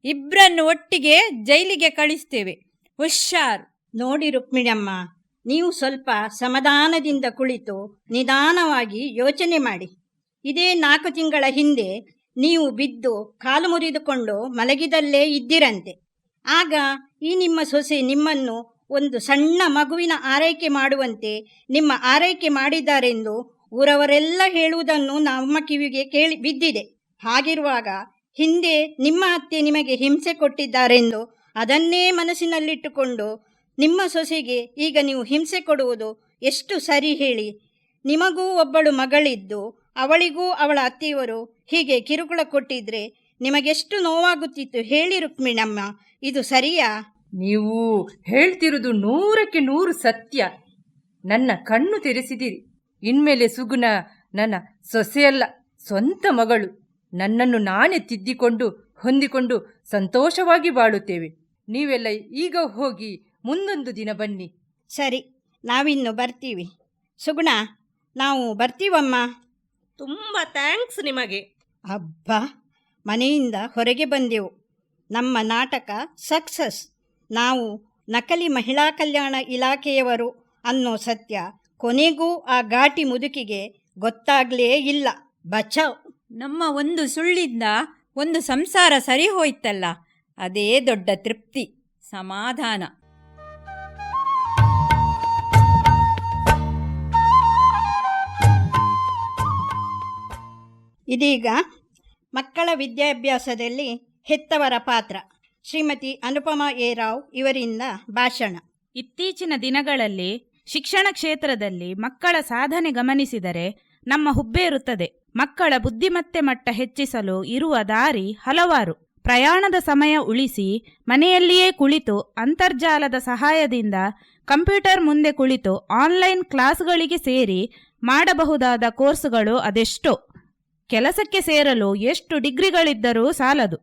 ಇಬ್ಬರನ್ನು ಒಟ್ಟಿಗೆ ಜೈಲಿಗೆ ಕಳಿಸ್ತೇವೆ. ಹುಷಾರ್. ನೋಡಿ ರುಕ್ಮಿಣಮ್ಮ, ನೀವು ಸ್ವಲ್ಪ ಸಮಾಧಾನದಿಂದ ಕುಳಿತು ನಿಧಾನವಾಗಿ ಯೋಚನೆ ಮಾಡಿ. ಇದೇ 4 ತಿಂಗಳ ಹಿಂದೆ ನೀವು ಬಿದ್ದು ಕಾಲು ಮುರಿದುಕೊಂಡು ಮಲಗಿದಲ್ಲೇ ಇದ್ದಿರಂತೆ. ಆಗ ಈ ನಿಮ್ಮ ಸೊಸೆ ನಿಮ್ಮನ್ನು ಒಂದು ಸಣ್ಣ ಮಗುವಿನ ಆರೈಕೆ ಮಾಡುವಂತೆ ನಿಮ್ಮ ಆರೈಕೆ ಮಾಡಿದ್ದಾರೆಂದು ಊರವರೆಲ್ಲ ಹೇಳುವುದನ್ನು ನಮ್ಮ ಕಿವಿಗೆ ಕೇಳಿ ಬಿದ್ದಿದೆ. ಹಾಗಿರುವಾಗ ಹಿಂದೆ ನಿಮ್ಮ ಅತ್ತೆ ನಿಮಗೆ ಹಿಂಸೆ ಕೊಟ್ಟಿದ್ದಾರೆಂದು ಅದನ್ನೇ ಮನಸ್ಸಿನಲ್ಲಿಟ್ಟುಕೊಂಡು ನಿಮ್ಮ ಸೊಸೆಗೆ ಈಗ ನೀವು ಹಿಂಸೆ ಕೊಡುವುದು ಎಷ್ಟು ಸರಿ ಹೇಳಿ? ನಿಮಗೂ ಒಬ್ಬಳು ಮಗಳಿದ್ದು ಅವಳಿಗೂ ಅವಳ ಅತ್ತೆಯವರು ಹೀಗೆ ಕಿರುಕುಳ ಕೊಟ್ಟಿದ್ರೆ ನಿಮಗೆಷ್ಟು ನೋವಾಗುತ್ತಿತ್ತು ಹೇಳಿ ರುಕ್ಮಿಣಮ್ಮ. ಇದು ಸರಿಯಾ? ನೀವು ಹೇಳ್ತಿರುವುದು 100ಕ್ಕೆ 100 ಸತ್ಯ. ನನ್ನ ಕಣ್ಣು ತೆರೆಸಿದಿರಿ. ಇನ್ಮೇಲೆ ಸುಗುಣ ನನ್ನ ಸೊಸೆಯಲ್ಲ, ಸ್ವಂತ ಮಗಳು. ನನ್ನನ್ನು ನಾನೇ ತಿದ್ದಿಕೊಂಡು ಹೊಂದಿಕೊಂಡು ಸಂತೋಷವಾಗಿ ಬಾಳುತ್ತೇವೆ. ನೀವೆಲ್ಲ ಈಗ ಹೋಗಿ ಮುಂದೊಂದು ದಿನ ಬನ್ನಿ. ಸರಿ, ನಾವಿನ್ನು ಬರ್ತೀವಿ. ಸುಗುಣ, ನಾವು ಬರ್ತೀವಮ್ಮ. ತುಂಬ ಥ್ಯಾಂಕ್ಸ್ ನಿಮಗೆ. ಅಬ್ಬಾ, ಮನೆಯಿಂದ ಹೊರಗೆ ಬಂದೆವು. ನಮ್ಮ ನಾಟಕ ಸಕ್ಸಸ್. ನಾವು ನಕಲಿ ಮಹಿಳಾ ಕಲ್ಯಾಣ ಇಲಾಖೆಯವರು ಅನ್ನೋ ಸತ್ಯ ಕೊನೆಗೂ ಆ ಘಾಟಿ ಮುದುಕಿಗೆ ಗೊತ್ತಾಗಲೇ ಇಲ್ಲ. ಬಚಾವ್. ನಮ್ಮ ಒಂದು ಸುಳ್ಳಿಂದ ಒಂದು ಸಂಸಾರ ಸರಿ ಹೋಯ್ತಲ್ಲ, ಅದೇ ದೊಡ್ಡ ತೃಪ್ತಿ, ಸಮಾಧಾನ. ಇದೀಗ ಮಕ್ಕಳ ವಿದ್ಯಾಭ್ಯಾಸದಲ್ಲಿ ಹೆತ್ತವರ ಪಾತ್ರ, ಶ್ರೀಮತಿ ಅನುಪಮಾ ಎ ರಾವ್ ಇವರಿಂದ ಭಾಷಣ. ಇತ್ತೀಚಿನ ದಿನಗಳಲ್ಲಿ ಶಿಕ್ಷಣ ಕ್ಷೇತ್ರದಲ್ಲಿ ಮಕ್ಕಳ ಸಾಧನೆ ಗಮನಿಸಿದರೆ ನಮ್ಮ ಹುಬ್ಬೇರುತ್ತದೆ. ಮಕ್ಕಳ ಬುದ್ಧಿಮತ್ತೆ ಮಟ್ಟ ಹೆಚ್ಚಿಸಲು ಇರುವ ದಾರಿ ಹಲವಾರು. ಪ್ರಯಾಣದ ಸಮಯ ಉಳಿಸಿ ಮನೆಯಲ್ಲಿಯೇ ಕುಳಿತು ಅಂತರ್ಜಾಲದ ಸಹಾಯದಿಂದ ಕಂಪ್ಯೂಟರ್ ಮುಂದೆ ಕುಳಿತು ಆನ್ಲೈನ್ ಕ್ಲಾಸ್ಗಳಿಗೆ ಸೇರಿ ಮಾಡಬಹುದಾದ ಕೋರ್ಸುಗಳು ಅದೆಷ್ಟೋ. ಕೆಲಸಕ್ಕೆ ಸೇರಲು ಎಷ್ಟು ಡಿಗ್ರಿಗಳಿದ್ದರೂ ಸಾಲದು.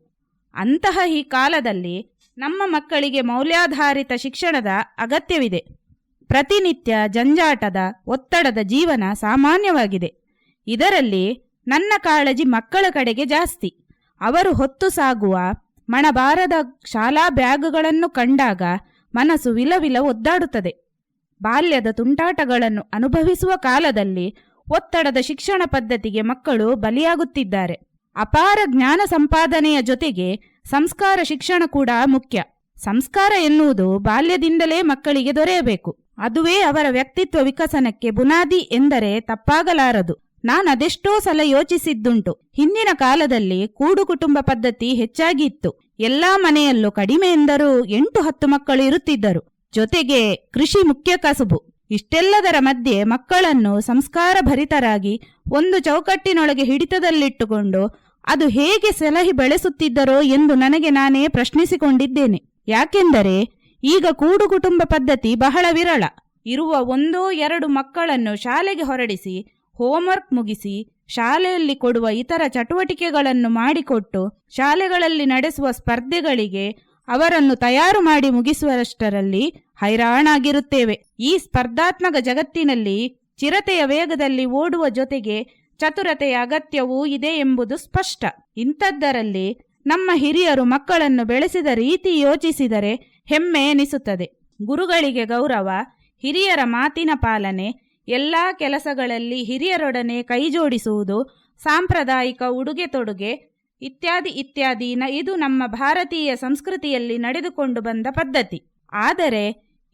ಅಂತಹ ಈ ಕಾಲದಲ್ಲಿ ನಮ್ಮ ಮಕ್ಕಳಿಗೆ ಮೌಲ್ಯಾಧಾರಿತ ಶಿಕ್ಷಣದ ಅಗತ್ಯವಿದೆ. ಪ್ರತಿನಿತ್ಯ ಜಂಜಾಟದ ಒತ್ತಡದ ಜೀವನ ಸಾಮಾನ್ಯವಾಗಿದೆ. ಇದರಲ್ಲಿ ನನ್ನ ಕಾಳಜಿ ಮಕ್ಕಳ ಕಡೆಗೆ ಜಾಸ್ತಿ. ಅವರು ಹೊತ್ತು ಸಾಗುವ ಮಣಬಾರದ ಶಾಲಾ ಬ್ಯಾಗುಗಳನ್ನು ಕಂಡಾಗ ಮನಸ್ಸು ವಿಲವಿಲ ಒದ್ದಾಡುತ್ತದೆ. ಬಾಲ್ಯದ ತುಂಟಾಟಗಳನ್ನು ಅನುಭವಿಸುವ ಕಾಲದಲ್ಲಿ ಒತ್ತಡದ ಶಿಕ್ಷಣ ಪದ್ಧತಿಗೆ ಮಕ್ಕಳು ಬಲಿಯಾಗುತ್ತಿದ್ದಾರೆ. ಅಪಾರ ಜ್ಞಾನ ಸಂಪಾದನೆಯ ಜೊತೆಗೆ ಸಂಸ್ಕಾರ ಶಿಕ್ಷಣ ಕೂಡ ಮುಖ್ಯ. ಸಂಸ್ಕಾರ ಎನ್ನುವುದು ಬಾಲ್ಯದಿಂದಲೇ ಮಕ್ಕಳಿಗೆ ದೊರೆಯಬೇಕು. ಅದುವೇ ಅವರ ವ್ಯಕ್ತಿತ್ವ ವಿಕಸನಕ್ಕೆ ಬುನಾದಿ ಎಂದರೆ ತಪ್ಪಾಗಲಾರದು. ನಾನದೆಷ್ಟೋ ಸಲ ಯೋಚಿಸಿದ್ದುಂಟು. ಹಿಂದಿನ ಕಾಲದಲ್ಲಿ ಕೂಡು ಕುಟುಂಬ ಪದ್ಧತಿ ಹೆಚ್ಚಾಗಿ ಇತ್ತು. ಎಲ್ಲಾ ಮನೆಯಲ್ಲೂ ಕಡಿಮೆ ಎಂದರೂ 8-10 ಮಕ್ಕಳು ಇರುತ್ತಿದ್ದರು. ಜೊತೆಗೆ ಕೃಷಿ ಮುಖ್ಯ ಕಸುಬು. ಇಷ್ಟೆಲ್ಲದರ ಮಧ್ಯೆ ಮಕ್ಕಳನ್ನು ಸಂಸ್ಕಾರ ಭರಿತರಾಗಿ ಒಂದು ಚೌಕಟ್ಟಿನೊಳಗೆ ಹಿಡಿತದಲ್ಲಿಟ್ಟುಕೊಂಡು ಅದು ಹೇಗೆ ಸಲಹಿ ಬೆಳೆಸುತ್ತಿದ್ದರೋ ಎಂದು ನನಗೆ ನಾನೇ ಪ್ರಶ್ನಿಸಿಕೊಂಡಿದ್ದೇನೆ. ಯಾಕೆಂದರೆ ಈಗ ಕೂಡು ಕುಟುಂಬ ಪದ್ಧತಿ ಬಹಳ ವಿರಳ. ಇರುವ 1-2 ಮಕ್ಕಳನ್ನು ಶಾಲೆಗೆ ಹೊರಡಿಸಿ ಹೋಂವರ್ಕ್ ಮುಗಿಸಿ ಶಾಲೆಯಲ್ಲಿ ಕೊಡುವ ಇತರ ಚಟುವಟಿಕೆಗಳನ್ನು ಮಾಡಿಕೊಟ್ಟು ಶಾಲೆಗಳಲ್ಲಿ ನಡೆಸುವ ಸ್ಪರ್ಧೆಗಳಿಗೆ ಅವರನ್ನು ತಯಾರು ಮಾಡಿ ಮುಗಿಸುವಷ್ಟರಲ್ಲಿ ಹೈರಾಣಾಗಿರುತ್ತೇವೆ. ಈ ಸ್ಪರ್ಧಾತ್ಮಕ ಜಗತ್ತಿನಲ್ಲಿ ಚಿರತೆಯ ವೇಗದಲ್ಲಿ ಓಡುವ ಜೊತೆಗೆ ಚತುರತೆಯ ಅಗತ್ಯವೂ ಇದೆ ಎಂಬುದು ಸ್ಪಷ್ಟ. ಇಂಥದ್ದರಲ್ಲಿ ನಮ್ಮ ಹಿರಿಯರು ಮಕ್ಕಳನ್ನು ಬೆಳೆಸಿದ ರೀತಿ ಯೋಚಿಸಿದರೆ ಹೆಮ್ಮೆ ಎನಿಸುತ್ತದೆ. ಗುರುಗಳಿಗೆ ಗೌರವ, ಹಿರಿಯರ ಮಾತಿನ ಪಾಲನೆ, ಎಲ್ಲಾ ಕೆಲಸಗಳಲ್ಲಿ ಹಿರಿಯರೊಡನೆ ಕೈಜೋಡಿಸುವುದು, ಸಾಂಪ್ರದಾಯಿಕ ಉಡುಗೆ ತೊಡುಗೆ ಇತ್ಯಾದಿ ಇದು ನಮ್ಮ ಭಾರತೀಯ ಸಂಸ್ಕೃತಿಯಲ್ಲಿ ನಡೆದುಕೊಂಡು ಬಂದ ಪದ್ಧತಿ. ಆದರೆ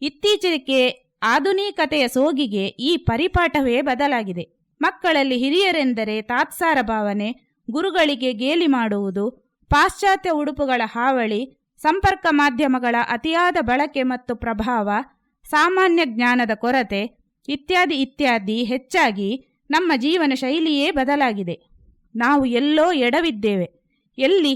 ಇತ್ತೀಚೆಗೆ ಆಧುನಿಕತೆಯ ಸೋಗಿಗೆ ಈ ಪರಿಪಾಠವೇ ಬದಲಾಗಿದೆ. ಮಕ್ಕಳಲ್ಲಿ ಹಿರಿಯರೆಂದರೆ ತಾತ್ಸಾರ ಭಾವನೆ, ಗುರುಗಳಿಗೆ ಗೇಲಿ ಮಾಡುವುದು, ಪಾಶ್ಚಾತ್ಯ ಉಡುಪುಗಳ ಹಾವಳಿ, ಸಂಪರ್ಕ ಮಾಧ್ಯಮಗಳ ಅತಿಯಾದ ಬಳಕೆ ಮತ್ತು ಪ್ರಭಾವ, ಸಾಮಾನ್ಯ ಜ್ಞಾನದ ಕೊರತೆ ಇತ್ಯಾದಿ ಹೆಚ್ಚಾಗಿ ನಮ್ಮ ಜೀವನ ಶೈಲಿಯೇ ಬದಲಾಗಿದೆ. ನಾವು ಎಲ್ಲೋ ಎಡವಿದ್ದೇವೆ, ಎಲ್ಲಿ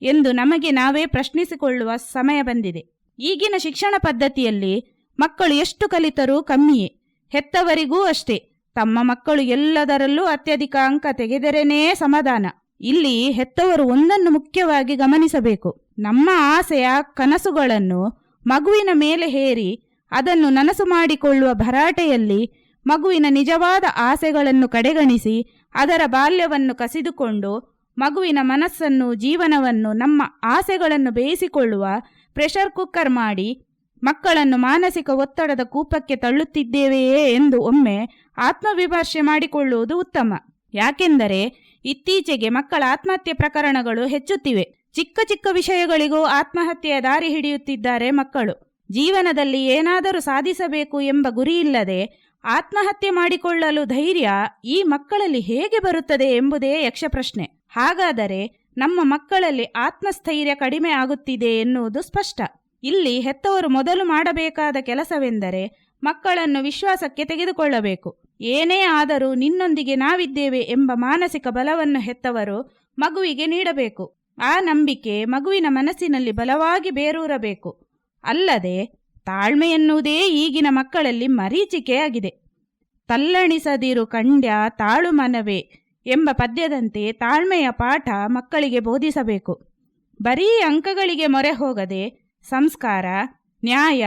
ಎಂದು ನಮಗೆ ನಾವೇ ಪ್ರಶ್ನಿಸಿಕೊಳ್ಳುವ ಸಮಯ ಬಂದಿದೆ. ಈಗಿನ ಶಿಕ್ಷಣ ಪದ್ಧತಿಯಲ್ಲಿ ಮಕ್ಕಳು ಎಷ್ಟು ಕಲಿತರೂ ಕಮ್ಮಿಯೇ. ಹೆತ್ತವರಿಗೂ ಅಷ್ಟೇ. ತಮ್ಮ ಮಕ್ಕಳು ಎಲ್ಲದರಲ್ಲೂ ಅತ್ಯಧಿಕ ಅಂಕ ತೆಗೆದರೇನೇ ಸಮಾಧಾನ. ಇಲ್ಲಿ ಹೆತ್ತವರು ಒಂದನ್ನು ಮುಖ್ಯವಾಗಿ ಗಮನಿಸಬೇಕು. ನಮ್ಮ ಆಸೆಯ ಕನಸುಗಳನ್ನು ಮಗುವಿನ ಮೇಲೆ ಹೇರಿ ಅದನ್ನು ನನಸು ಮಾಡಿಕೊಳ್ಳುವ ಭರಾಟೆಯಲ್ಲಿ ಮಗುವಿನ ನಿಜವಾದ ಆಸೆಗಳನ್ನು ಕಡೆಗಣಿಸಿ ಅದರ ಬಾಲ್ಯವನ್ನು ಕಸಿದುಕೊಂಡು ಮಗುವಿನ ಮನಸ್ಸನ್ನು, ಜೀವನವನ್ನು ನಮ್ಮ ಆಸೆಗಳನ್ನು ಬೇಯಿಸಿಕೊಳ್ಳುವ ಪ್ರೆಷರ್ ಕುಕ್ಕರ್ ಮಾಡಿ ಮಕ್ಕಳನ್ನು ಮಾನಸಿಕ ಒತ್ತಡದ ಕೂಪಕ್ಕೆ ತಳ್ಳುತ್ತಿದ್ದೇವೆಯೇ ಎಂದು ಒಮ್ಮೆ ಆತ್ಮವಿಮರ್ಶೆ ಮಾಡಿಕೊಳ್ಳುವುದು ಉತ್ತಮ. ಯಾಕೆಂದರೆ ಇತ್ತೀಚೆಗೆ ಮಕ್ಕಳ ಆತ್ಮಹತ್ಯೆ ಪ್ರಕರಣಗಳು ಹೆಚ್ಚುತ್ತಿವೆ. ಚಿಕ್ಕ ಚಿಕ್ಕ ವಿಷಯಗಳಿಗೂ ಆತ್ಮಹತ್ಯೆಯ ದಾರಿ ಹಿಡಿಯುತ್ತಿದ್ದಾರೆ ಮಕ್ಕಳು. ಜೀವನದಲ್ಲಿ ಏನಾದರೂ ಸಾಧಿಸಬೇಕು ಎಂಬ ಗುರಿಯಿಲ್ಲದೆ ಆತ್ಮಹತ್ಯೆ ಮಾಡಿಕೊಳ್ಳಲು ಧೈರ್ಯ ಈ ಮಕ್ಕಳಲ್ಲಿ ಹೇಗೆ ಬರುತ್ತದೆ ಎಂಬುದೇ ಯಕ್ಷಪ್ರಶ್ನೆ. ಹಾಗಾದರೆ ನಮ್ಮ ಮಕ್ಕಳಲ್ಲಿ ಆತ್ಮಸ್ಥೈರ್ಯ ಕಡಿಮೆ ಆಗುತ್ತಿದೆ ಎನ್ನುವುದು ಸ್ಪಷ್ಟ. ಇಲ್ಲಿ ಹೆತ್ತವರು ಮೊದಲು ಮಾಡಬೇಕಾದ ಕೆಲಸವೆಂದರೆ ಮಕ್ಕಳನ್ನು ವಿಶ್ವಾಸಕ್ಕೆ ತೆಗೆದುಕೊಳ್ಳಬೇಕು. ಏನೇ ಆದರೂ ನಿನ್ನೊಂದಿಗೆ ನಾವಿದ್ದೇವೆ ಎಂಬ ಮಾನಸಿಕ ಬಲವನ್ನು ಹೆತ್ತವರು ಮಗುವಿಗೆ ನೀಡಬೇಕು. ಆ ನಂಬಿಕೆ ಮಗುವಿನ ಮನಸ್ಸಿನಲ್ಲಿ ಬಲವಾಗಿ ಬೇರೂರಬೇಕು. ಅಲ್ಲದೆ ತಾಳ್ಮೆ ಎನ್ನುವುದೇ ಈಗಿನ ಮಕ್ಕಳಲ್ಲಿ ಮರೀಚಿಕೆಯಾಗಿದೆ. ತಲ್ಲಣಿಸದಿರು ಕಂಡ್ಯ ತಾಳು ಮನವೇ ಎಂಬ ಪದ್ಯದಂತೆ ತಾಳ್ಮೆಯ ಪಾಠ ಮಕ್ಕಳಿಗೆ ಬೋಧಿಸಬೇಕು. ಬರೀ ಅಂಕಗಳಿಗೆ ಮೊರೆ ಹೋಗದೆ ಸಂಸ್ಕಾರ, ನ್ಯಾಯ,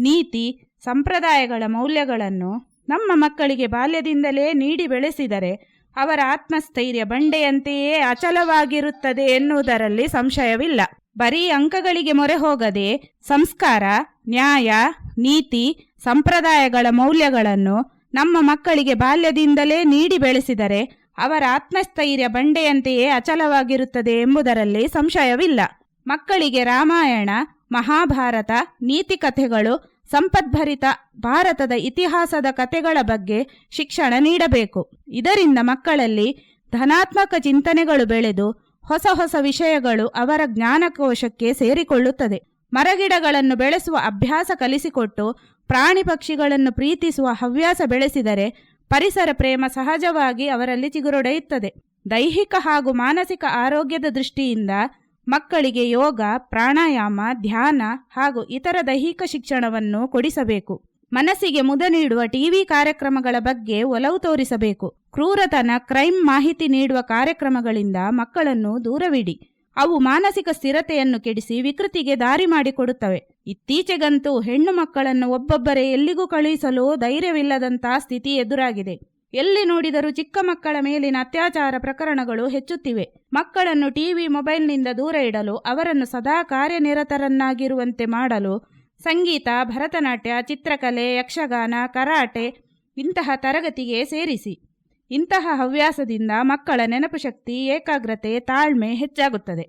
ನೀತಿ, ಸಂಪ್ರದಾಯಗಳ ಮೌಲ್ಯಗಳನ್ನು ನಮ್ಮ ಮಕ್ಕಳಿಗೆ ಬಾಲ್ಯದಿಂದಲೇ ನೀಡಿ ಬೆಳೆಸಿದರೆ ಅವರ ಆತ್ಮಸ್ಥೈರ್ಯ ಬಂಡೆಯಂತೆಯೇ ಅಚಲವಾಗಿರುತ್ತದೆ ಎನ್ನುವುದರಲ್ಲಿ ಸಂಶಯವಿಲ್ಲ. ಬರೀ ಅಂಕಗಳಿಗೆ ಮೊರೆ ಹೋಗದೆ ಸಂಸ್ಕಾರ, ನ್ಯಾಯ, ನೀತಿ, ಸಂಪ್ರದಾಯಗಳ ಮೌಲ್ಯಗಳನ್ನು ನಮ್ಮ ಮಕ್ಕಳಿಗೆ ಬಾಲ್ಯದಿಂದಲೇ ನೀಡಿ ಬೆಳೆಸಿದರೆ ಅವರ ಆತ್ಮಸ್ಥೈರ್ಯ ಬಂಡೆಯಂತೆಯೇ ಅಚಲವಾಗಿರುತ್ತದೆ ಎಂಬುದರಲ್ಲಿ ಸಂಶಯವಿಲ್ಲ. ಮಕ್ಕಳಿಗೆ ರಾಮಾಯಣ, ಮಹಾಭಾರತ, ನೀತಿ ಕಥೆಗಳು, ಸಂಪದ್ಭರಿತ ಭಾರತದ ಇತಿಹಾಸದ ಕಥೆಗಳ ಬಗ್ಗೆ ಶಿಕ್ಷಣ ನೀಡಬೇಕು. ಇದರಿಂದ ಮಕ್ಕಳಲ್ಲಿ ಧನಾತ್ಮಕ ಚಿಂತನೆಗಳು ಬೆಳೆದು ಹೊಸ ಹೊಸ ವಿಷಯಗಳು ಅವರ ಜ್ಞಾನಕೋಶಕ್ಕೆ ಸೇರಿಕೊಳ್ಳುತ್ತದೆ. ಮರಗಿಡಗಳನ್ನು ಬೆಳೆಸುವ ಅಭ್ಯಾಸ ಕಲಿಸಿಕೊಟ್ಟು ಪ್ರಾಣಿ ಪಕ್ಷಿಗಳನ್ನು ಪ್ರೀತಿಸುವ ಹವ್ಯಾಸ ಬೆಳೆಸಿದರೆ ಪರಿಸರ ಪ್ರೇಮ ಸಹಜವಾಗಿ ಅವರಲ್ಲಿ ಚಿಗುರೊಡೆಯುತ್ತದೆ. ದೈಹಿಕ ಹಾಗೂ ಮಾನಸಿಕ ಆರೋಗ್ಯದ ದೃಷ್ಟಿಯಿಂದ ಮಕ್ಕಳಿಗೆ ಯೋಗ, ಪ್ರಾಣಾಯಾಮ, ಧ್ಯಾನ ಹಾಗೂ ಇತರ ದೈಹಿಕ ಶಿಕ್ಷಣವನ್ನು ಕೊಡಿಸಬೇಕು. ಮನಸ್ಸಿಗೆ ಮುದ ನೀಡುವ ಟಿವಿ ಕಾರ್ಯಕ್ರಮಗಳ ಬಗ್ಗೆ ಒಲವು ತೋರಿಸಬೇಕು. ಕ್ರೂರತನ, ಕ್ರೈಮ್ ಮಾಹಿತಿ ನೀಡುವ ಕಾರ್ಯಕ್ರಮಗಳಿಂದ ಮಕ್ಕಳನ್ನು ದೂರವಿಡಿ. ಅವು ಮಾನಸಿಕ ಸ್ಥಿರತೆಯನ್ನು ಕೆಡಿಸಿ ವಿಕೃತಿಗೆ ದಾರಿ ಮಾಡಿಕೊಡುತ್ತವೆ. ಇತ್ತೀಚೆಗಂತೂ ಹೆಣ್ಣು ಮಕ್ಕಳನ್ನು ಒಬ್ಬೊಬ್ಬರೇ ಎಲ್ಲಿಗೂ ಕಳುಹಿಸಲು ಧೈರ್ಯವಿಲ್ಲದಂತಹ ಸ್ಥಿತಿ ಎದುರಾಗಿದೆ. ಎಲ್ಲಿ ನೋಡಿದರೂ ಚಿಕ್ಕ ಮಕ್ಕಳ ಮೇಲಿನ ಅತ್ಯಾಚಾರ ಪ್ರಕರಣಗಳು ಹೆಚ್ಚುತ್ತಿವೆ. ಮಕ್ಕಳನ್ನು ಟಿವಿ, ಮೊಬೈಲ್ನಿಂದ ದೂರ ಇಡಲು, ಅವರನ್ನು ಸದಾ ಕಾರ್ಯನಿರತರನ್ನಾಗಿರುವಂತೆ ಮಾಡಲು ಸಂಗೀತ, ಭರತನಾಟ್ಯ, ಚಿತ್ರಕಲೆ, ಯಕ್ಷಗಾನ, ಕರಾಟೆ ಇಂತಹ ತರಗತಿಗೆ ಸೇರಿಸಿ. ಇಂತಹ ಹವ್ಯಾಸದಿಂದ ಮಕ್ಕಳ ನೆನಪು ಶಕ್ತಿ, ಏಕಾಗ್ರತೆ, ತಾಳ್ಮೆ ಹೆಚ್ಚಾಗುತ್ತದೆ.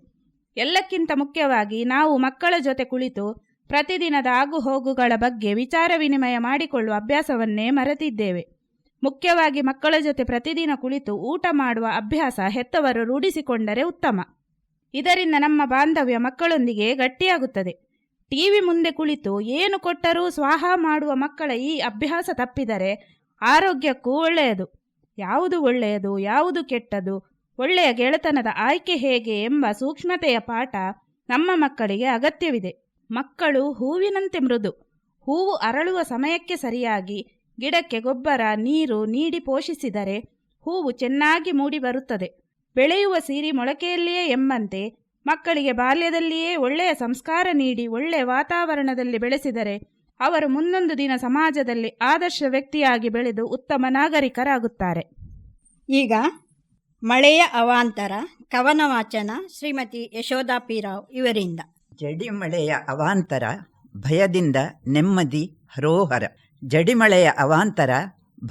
ಎಲ್ಲಕ್ಕಿಂತ ಮುಖ್ಯವಾಗಿ ನಾವು ಮಕ್ಕಳ ಜೊತೆ ಕುಳಿತು ಪ್ರತಿದಿನದ ಆಗುಹೋಗುಗಳ ಬಗ್ಗೆ ವಿಚಾರ ವಿನಿಮಯ ಮಾಡಿಕೊಳ್ಳುವ ಅಭ್ಯಾಸವನ್ನೇ ಮರೆತಿದ್ದೇವೆ. ಮುಖ್ಯವಾಗಿ ಮಕ್ಕಳ ಜೊತೆ ಪ್ರತಿದಿನ ಕುಳಿತು ಊಟ ಮಾಡುವ ಅಭ್ಯಾಸ ಹೆತ್ತವರು ರೂಢಿಸಿಕೊಂಡರೆ ಉತ್ತಮ. ಇದರಿಂದ ನಮ್ಮ ಬಾಂಧವ್ಯ ಮಕ್ಕಳೊಂದಿಗೆ ಗಟ್ಟಿಯಾಗುತ್ತದೆ. ಟಿವಿ ಮುಂದೆ ಕುಳಿತು ಏನು ಕೊಟ್ಟರೂ ಸ್ವಾಹ ಮಾಡುವ ಮಕ್ಕಳ ಈ ಅಭ್ಯಾಸ ತಪ್ಪಿದರೆ ಆರೋಗ್ಯಕ್ಕೂ ಒಳ್ಳೆಯದು. ಯಾವುದು ಒಳ್ಳೆಯದು, ಯಾವುದು ಕೆಟ್ಟದು, ಒಳ್ಳೆಯ ಗೆಳೆತನದ ಆಯ್ಕೆ ಹೇಗೆ ಎಂಬ ಸೂಕ್ಷ್ಮತೆಯ ಪಾಠ ನಮ್ಮ ಮಕ್ಕಳಿಗೆ ಅಗತ್ಯವಿದೆ. ಮಕ್ಕಳು ಹೂವಿನಂತೆ ಮೃದು. ಹೂವು ಅರಳುವ ಸಮಯಕ್ಕೆ ಸರಿಯಾಗಿ ಗಿಡಕ್ಕೆ ಗೊಬ್ಬರ, ನೀರು ನೀಡಿ ಪೋಷಿಸಿದರೆ ಹೂವು ಚೆನ್ನಾಗಿ ಮೂಡಿ ಬರುತ್ತದೆ. ಬೆಳೆಯುವ ಸಿರಿ ಮೊಳಕೆಯಲ್ಲಿಯೇ ಎಂಬಂತೆ ಮಕ್ಕಳಿಗೆ ಬಾಲ್ಯದಲ್ಲಿಯೇ ಒಳ್ಳೆಯ ಸಂಸ್ಕಾರ ನೀಡಿ ಒಳ್ಳೆಯ ವಾತಾವರಣದಲ್ಲಿ ಬೆಳೆಸಿದರೆ ಅವರು ಮುಂದೊಂದು ದಿನ ಸಮಾಜದಲ್ಲಿ ಆದರ್ಶ ವ್ಯಕ್ತಿಯಾಗಿ ಬೆಳೆದು ಉತ್ತಮ ನಾಗರಿಕರಾಗುತ್ತಾರೆ. ಈಗ ಮಳೆಯ ಅವಾಂತರ ಕವನ ವಾಚನ ಶ್ರೀಮತಿ ಯಶೋಧಾ ಪಿರಾವ್ ಇವರಿಂದ. ಜಡಿಮಳೆಯ ಅವಾಂತರ ಭಯದಿಂದ ನೆಮ್ಮದಿ ಹರೋಹರ. ಜಡಿಮಳೆಯ ಅವಾಂತರ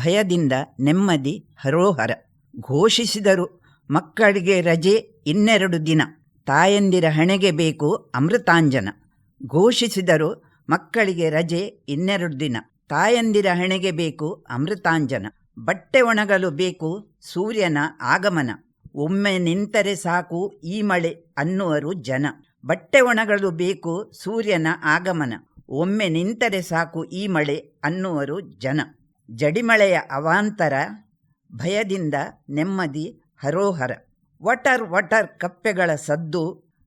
ಭಯದಿಂದ ನೆಮ್ಮದಿ ಹರೋಹರ. ಘೋಷಿಸಿದರು ಮಕ್ಕಳಿಗೆ ರಜೆ 2 ದಿನ, ತಾಯಂದಿರ ಹಣೆಗೆ ಬೇಕು ಅಮೃತಾಂಜನ. ಘೋಷಿಸಿದರು ಮಕ್ಕಳಿಗೆ ರಜೆ 2 ದಿನ, ತಾಯಂದಿರ ಹಣೆಗೆ ಬೇಕು ಅಮೃತಾಂಜನ. ಬಟ್ಟೆ ಒಣಗಲು ಬೇಕು ಸೂರ್ಯನ ಆಗಮನ, ಒಮ್ಮೆ ನಿಂತರೆ ಸಾಕು ಈ ಮಳೆ ಅನ್ನುವರು ಜನ. ಬಟ್ಟೆ ಒಣಗಲು ಬೇಕು ಸೂರ್ಯನ ಆಗಮನ, ಒಮ್ಮೆ ನಿಂತರೆ ಸಾಕು ಈ ಮಳೆ ಅನ್ನುವರು ಜನ. ಜಡಿಮಳೆಯ ಅವಾಂತರ ಭಯದಿಂದ ನೆಮ್ಮದಿ ಹರೋಹರ. ವಟರ್ ವಟರ್ ಕಪ್ಪೆಗಳ ಸದ್ದು,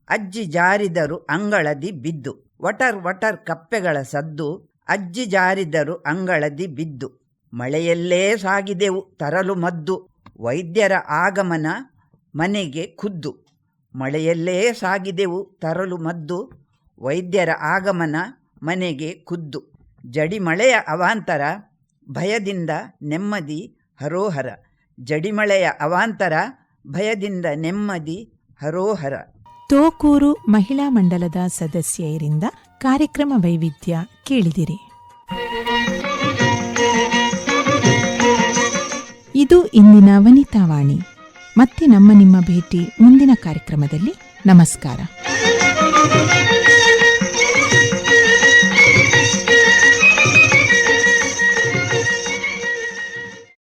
ಅಜ್ಜಿ ಜಾರಿದರು ಅಂಗಳದಿ ಬಿದ್ದು. ವಟರ್ ವಟರ್ ಕಪ್ಪೆಗಳ ಸದ್ದು, ಅಜ್ಜಿ ಜಾರಿದರು ಅಂಗಳದಿ ಬಿದ್ದು. ಮಳೆಯಲ್ಲೇ ಸಾಗಿದೆವು ತರಲು ಮದ್ದು, ವೈದ್ಯರ ಆಗಮನ ಮನೆಗೆ ಖುದ್ದು. ಮಳೆಯಲ್ಲೇ ಸಾಗಿದೆವು ತರಲು ಮದ್ದು, ವೈದ್ಯರ ಆಗಮನ ಮನೆಗೆ ಖುದ್ದು. ಜಡಿಮಳೆಯ ಅವಾಂತರ ಭಯದಿಂದ ನೆಮ್ಮದಿ ಹರೋಹರ. ಜಡಿಮಳೆಯ ಅವಾಂತರ ಭಯದಿಂದ ನೆಮ್ಮದಿ ಹರೋಹರ. ತೋಕೂರು ಮಹಿಳಾ ಮಂಡಲದ ಸದಸ್ಯರಿಂದ ಕಾರ್ಯಕ್ರಮ ವೈವಿಧ್ಯ ಕೇಳಿದಿರಿ. ಇದು ಇಂದಿನ ವನಿತಾವಾಣಿ. ಮತ್ತೆ ನಿಮ್ಮ ಭೇಟಿ ಮುಂದಿನ ಕಾರ್ಯಕ್ರಮದಲ್ಲಿ. ನಮಸ್ಕಾರ.